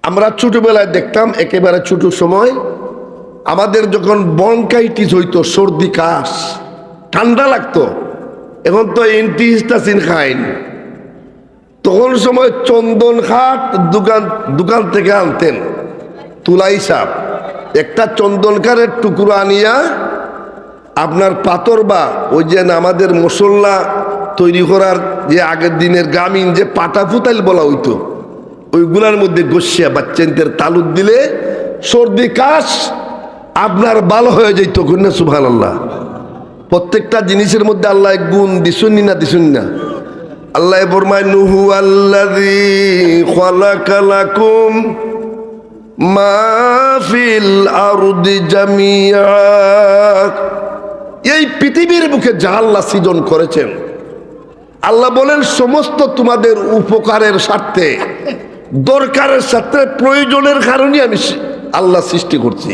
আমরা ছোটবেলায় দেখতাম, একেবারে ছোট সময় আমাদের যখন ব্রঙ্কাইটিস হইতো, সর্দি কাশ, ঠান্ডা লাগতো, এখন তো অ্যান্টিহিস্টামিন খাইন, তখন সময় চন্দন খাট দোকান থেকে আনতেন, তুলাই সাপ একটা চন্দন কাঠের টুকরো আনিয়া আপনার পাথর বা ওই যে আমাদের মশলা তৈরি করার যে আগের দিনের গ্রামীণ যে পাটা ফুতাইল বলা হইতো, ওইগুলার মধ্যে গসিয়া বাচ্চাদের তালুক দিলে সর্দি কাশ আপনার ভালো হয়ে যেত। না সুবহানাল্লাহ। প্রত্যেকটা জিনিসের মধ্যে আল্লাহ গুণ দিশুনি না দিশুনি না। আল্লাহ ফরমায় নুহু আল্লাযী খালাকা লাকুম মা ফিল আরদি জামিআ, এই পৃথিবীর বুকে যা আল্লাহ সৃজন করেছেন, আল্লাহ বলেন সমস্ত তোমাদের উপকারের স্বার্থে, দরকারের সাথে, প্রয়োজনের কারণে আমি আল্লাহ সৃষ্টি করছি।